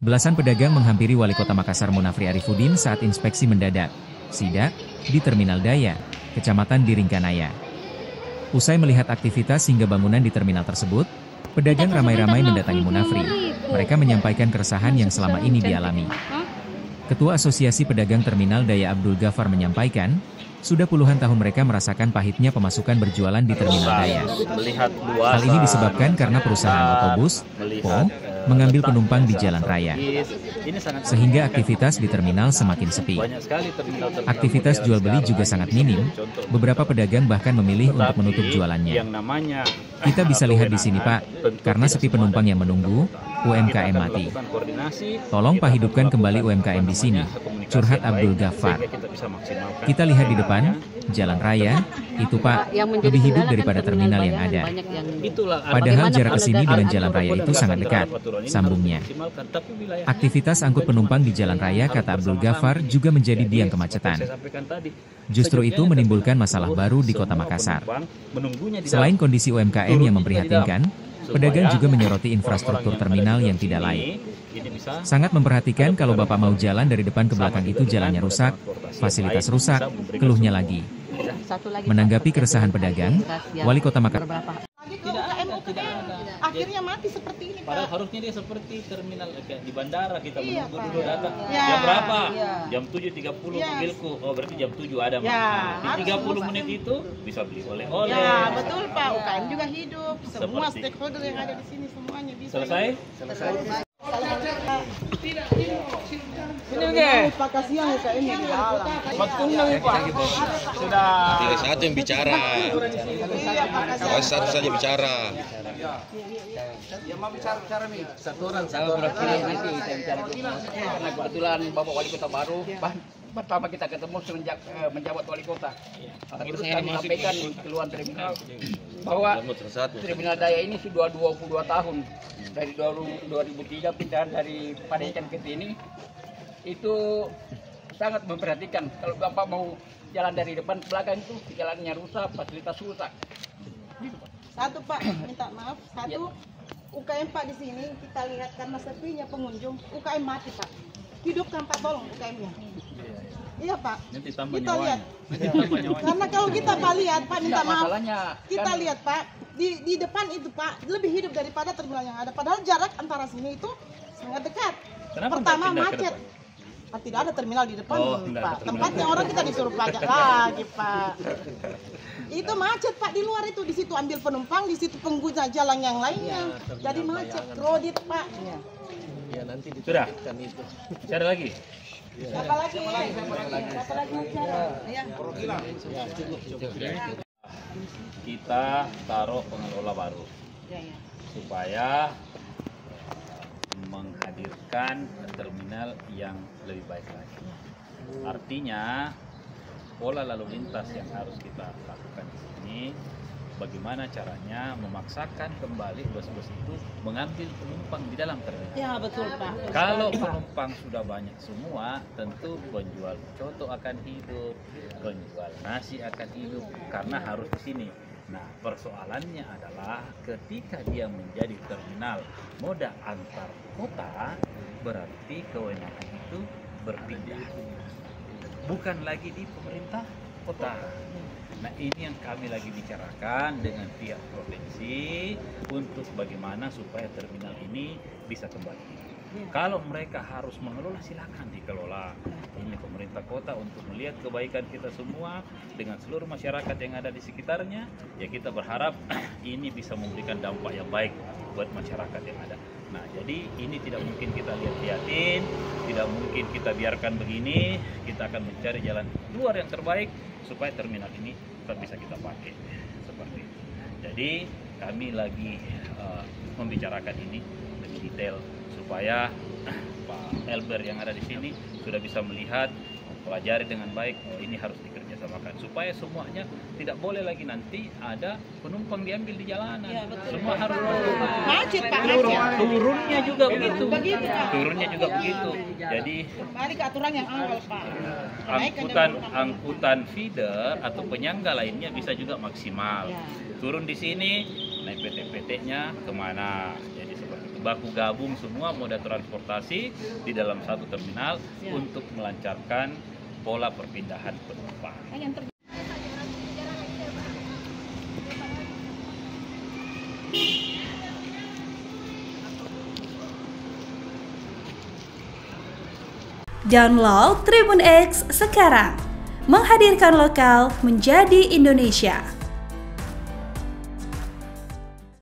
Belasan pedagang menghampiri Wali Kota Makassar Munafri Arifudin saat inspeksi mendadak, sidak, di Terminal Daya, Kecamatan Diringkanaya. Usai melihat aktivitas hingga bangunan di terminal tersebut, pedagang ramai-ramai mendatangi Munafri. Mereka menyampaikan keresahan yang selama ini dialami. Ketua Asosiasi Pedagang Terminal Daya Abdul Ghaffar menyampaikan, sudah puluhan tahun mereka merasakan pahitnya pemasukan berjualan di Terminal Daya. Hal ini disebabkan karena perusahaan otobus, PO, mengambil penumpang di jalan raya, sehingga aktivitas di terminal semakin sepi. Aktivitas jual beli juga sangat minim, beberapa pedagang bahkan memilih untuk menutup jualannya. Kita bisa lihat di sini Pak, karena sepi penumpang yang menunggu, UMKM mati. Tolong Pak hidupkan kembali UMKM di sini, curhat Abdul Ghaffar. Kita lihat di depan, jalan raya, itu Pak, lebih hidup daripada terminal yang ada. Padahal jarak ke sini dengan jalan raya itu sangat dekat, sambungnya. Aktivitas angkut penumpang di jalan raya, kata Abdul Ghaffar, juga menjadi biang kemacetan. Justru itu menimbulkan masalah baru di Kota Makassar. Selain kondisi UMKM yang memprihatinkan, pedagang juga menyoroti infrastruktur terminal yang tidak layak. Sangat memperhatikan kalau Bapak mau jalan dari depan ke belakang itu jalannya rusak, fasilitas rusak, keluhnya lagi. Menanggapi keresahan pedagang, Wali Kota Makassar akhirnya mati seperti ini Pak. Padahal harusnya dia seperti terminal di bandara, kita menunggu dulu Pak. datang. Ya. Jam berapa? Ya. Jam 7.30 mobilku. Oh berarti jam 7 ada Ya, di 30 menit itu bisa beli oleh-oleh. Ya betul Pak, UKM juga hidup. Semua stakeholder yang ada di sini semuanya bisa. Selesai? Ini nggak? Pak kasihan UKM ini di alam. Betul nih Pak. Sudah. Tidak satu yang bicara. Kalau satu saja bicara. Yang mau bicara nih. Satu orang saya berpikir nanti saya bicara karena kebetulan Bapak Wali Kota baru. Pertama kita ketemu semenjak menjabat Wali Kota. Terus kami sampaikan keluhan terminal bahwa Terminal Daya ini sudah 22 tahun dari 2003 pindahan dari Padaikan ke sini. Itu sangat memperhatikan kalau Bapak mau jalan dari depan ke belakang itu jalannya rusak, fasilitas rusak. Satu Pak, minta maaf. Satu, UKM Pak di sini kita lihat karena sepinya pengunjung, UKM mati Pak. Hidupkan Pak tolong UKM-nya. Iya Pak. Kita lihat. Karena kalau kita Pak lihat Pak, minta maaf. Kita lihat Pak, di depan itu Pak lebih hidup daripada terminal yang ada. Padahal jarak antara sini itu sangat dekat. Pertama macet. Tidak ada terminal di depan Pak. Tempatnya orang kita disuruh pajak lagi Pak. Itu macet Pak di luar itu, di situ ambil penumpang, di situ pengguna jalan yang lainnya. Jadi macet, kredit Pak. Ya nanti Sudah. itu. Bicara lagi. Apa lagi? Apa lagi bicara? Ya. Kita taruh pengelola baru supaya menghadirkan terminal yang lebih baik lagi. Artinya pola lalu lintas yang harus kita lakukan di sini, bagaimana caranya memaksakan kembali bus-bus itu mengambil penumpang di dalam terminal. Ya betul Pak. Kalau penumpang sudah banyak semua, tentu penjual coto akan hidup, penjual nasi akan hidup karena harus di sini. Nah, persoalannya adalah ketika dia menjadi terminal moda antar kota, berarti kewenangan itu berpindah. Bukan lagi di pemerintah kota. Nah, ini yang kami lagi bicarakan dengan pihak provinsi untuk bagaimana supaya terminal ini bisa kembali. Kalau mereka harus mengelola, silakan dikelola. Ini pemerintah kota untuk melihat kebaikan kita semua dengan seluruh masyarakat yang ada di sekitarnya. Ya kita berharap ini bisa memberikan dampak yang baik buat masyarakat yang ada. Nah, jadi ini tidak mungkin kita lihat-lihatin, tidak mungkin kita biarkan begini. Kita akan mencari jalan keluar yang terbaik supaya terminal ini tetap bisa kita pakai seperti itu. Jadi kami lagi membicarakan ini lebih detail supaya Pak Elber yang ada di sini sudah bisa melihat, mempelajari dengan baik. Ini harus dikerjasamakan supaya semuanya tidak boleh lagi nanti ada penumpang diambil di jalanan. Ya, semua harus macet Pak. Turunnya juga begitu. Pak. Turunnya juga begitu. Jadi kembali ke aturan yang awal Pak. Angkutan feeder atau penyangga lainnya bisa juga maksimal. Turun di sini, naik PT-PT-nya kemana? Jadi seperti itu. baku gabung semua moda transportasi di dalam satu terminal untuk melancarkan pola perpindahan penumpang. Download Tribun X sekarang, menghadirkan lokal menjadi Indonesia.